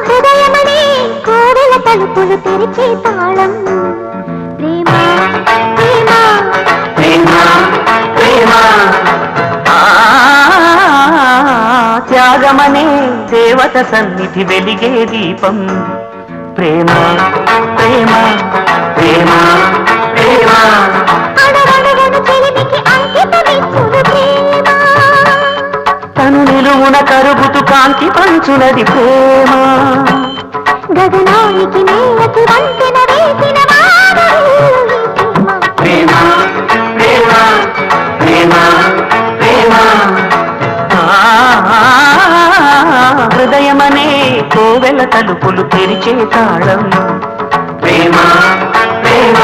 హృదయమనే కోవెల తలుపులు తెరిచే తాళం ప్రేమ ప్రేమ ప్రేమ ప్రేమ త్యాగమనే దేవత సన్నిధి వెలిగే దీపం ప్రేమ ప్రేమ ప్రేమ ప్రేమ తను నిలువున కరుగుతూ కాంతి పంచునది ప్రేమ గగనానికి నేలకి వంతెన వేసిన ప్రేమ ప్రేమ ప్రేమ ప్రేమ హృదయమనే కోవెల తలుపులు తెరిచే తాళం ప్రేమ ప్రేమ